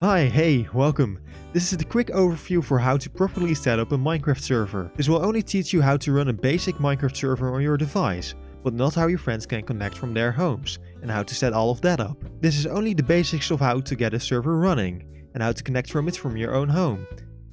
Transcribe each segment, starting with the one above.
Hi, hey, welcome. This is the quick overview for how to properly set up a Minecraft server. This will only teach you how to run a basic Minecraft server on your device, but not how your friends can connect from their homes, and how to set all of that up. This is only the basics of how to get a server running, and how to connect from it from your own home.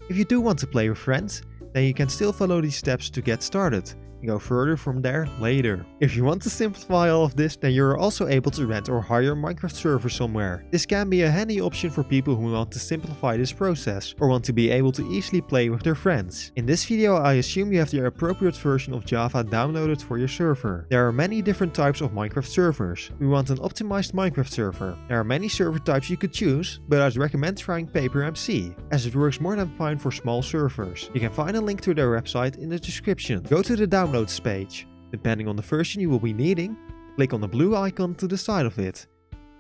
If you do want to play with friends, then you can still follow these steps to get started. Go further from there later. If you want to simplify all of this, then you're also able to rent or hire a Minecraft server somewhere. This can be a handy option for people who want to simplify this process or want to be able to easily play with their friends. In this video, I assume you have the appropriate version of Java downloaded for your server. There are many different types of Minecraft servers. We want an optimized Minecraft server. There are many server types you could choose, but I'd recommend trying PaperMC, as it works more than fine for small servers. You can find a link to their website in the description. Go to the downloads page. Depending on the version you will be needing, click on the blue icon to the side of it.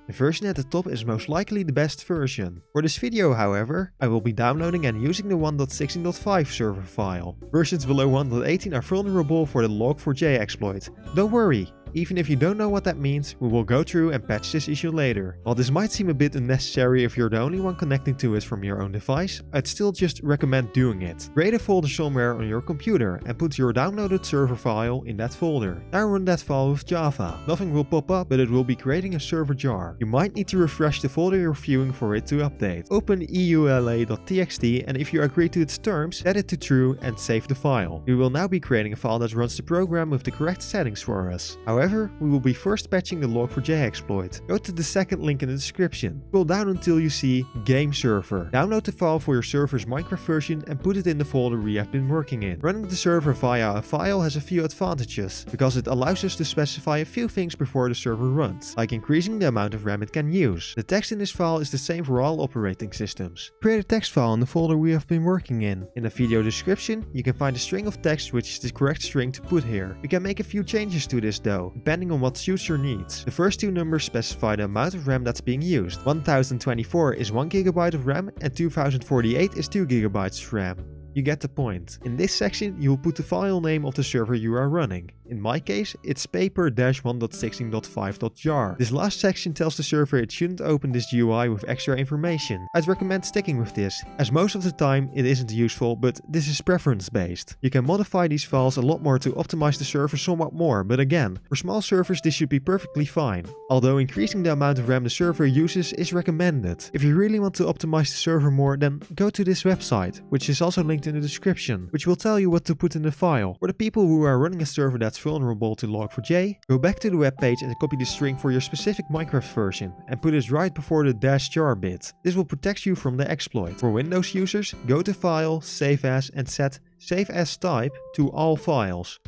The version at the top is most likely the best version. For this video, however, I will be downloading and using the 1.16.5 server file. Versions below 1.18 are vulnerable for the log4j exploit. Don't worry, even if you don't know what that means, we will go through and patch this issue later. While this might seem a bit unnecessary if you're the only one connecting to it from your own device, I'd still just recommend doing it. Create a folder somewhere on your computer and put your downloaded server file in that folder. Now run that file with Java. Nothing will pop up, but it will be creating a server jar. You might need to refresh the folder you're viewing for it to update. Open eula.txt, and if you agree to its terms, set it to true and save the file. We will now be creating a file that runs the program with the correct settings for us. However, we will be first patching the log4j exploit. Go to the second link in the description. Scroll down until you see Game Server. Download the file for your server's Minecraft version and put it in the folder we have been working in. Running the server via a file has a few advantages, because it allows us to specify a few things before the server runs, like increasing the amount of RAM it can use. The text in this file is the same for all operating systems. Create a text file in the folder we have been working in. In the video description, you can find a string of text which is the correct string to put here. You can make a few changes to this though, depending on what suits your needs. The first two numbers specify the amount of RAM that's being used. 1024 is 1GB of RAM and 2048 is 2GB of RAM. You get the point. In this section, you will put the file name of the server you are running. In my case, it's paper-1.16.5.jar. This last section tells the server it shouldn't open this GUI with extra information. I'd recommend sticking with this, as most of the time it isn't useful, but this is preference based. You can modify these files a lot more to optimize the server somewhat more, but again, for small servers this should be perfectly fine. Although increasing the amount of RAM the server uses is recommended. If you really want to optimize the server more, then go to this website, which is also linked in the description, which will tell you what to put in the file. For the people who are running a server that's vulnerable to log4j, go back to the web page and copy the string for your specific Minecraft version and put it right before the -jar bit. This will protect you from the exploit. For Windows users, go to File, Save As and set Save As Type to all files.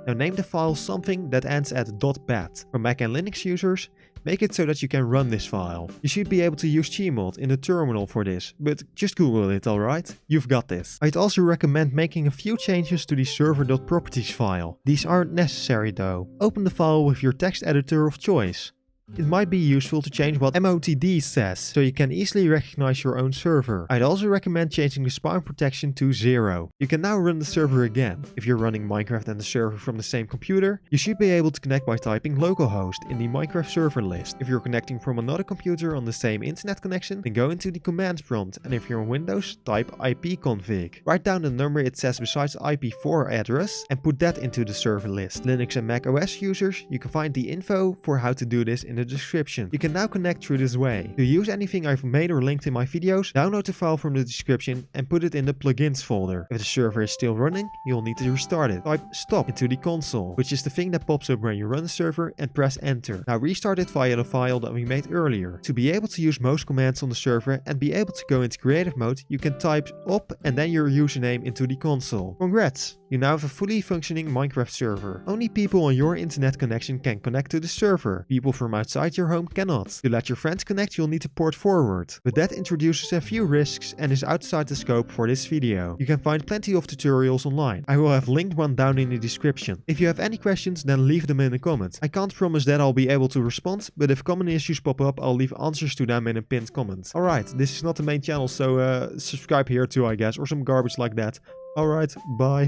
Now name the file something that ends at .bat. For Mac and Linux users, make it so that you can run this file. You should be able to use Gmod in the terminal for this, but just Google it, alright? You've got this. I'd also recommend making a few changes to the server.properties file. These aren't necessary though. Open the file with your text editor of choice. It might be useful to change what MOTD says, so you can easily recognize your own server. I'd also recommend changing the spawn protection to 0. You can now run the server again. If you're running Minecraft and the server from the same computer, you should be able to connect by typing localhost in the Minecraft server list. If you're connecting from another computer on the same internet connection, then go into the command prompt, and if you're on Windows, type ipconfig. Write down the number it says besides IP4 address and put that into the server list. Linux and Mac OS users, you can find the info for how to do this in the description. You can now connect through this way. To use anything I've made or linked in my videos, download the file from the description and put it in the plugins folder. If the server is still running, you'll need to restart it. Type stop into the console, which is the thing that pops up when you run the server, and press enter. Now restart it via the file that we made earlier. To be able to use most commands on the server and be able to go into creative mode, you can type op and then your username into the console. Congrats! You now have a fully functioning Minecraft server. Only people on your internet connection can connect to the server. People from outside your home cannot. To let your friends connect, you'll need to port forward. But that introduces a few risks and is outside the scope for this video. You can find plenty of tutorials online. I will have linked one down in the description. If you have any questions, then leave them in the comments. I can't promise that I'll be able to respond, but if common issues pop up, I'll leave answers to them in a pinned comment. Alright, this is not the main channel, so subscribe here too, I guess, or some garbage like that. Alright, bye.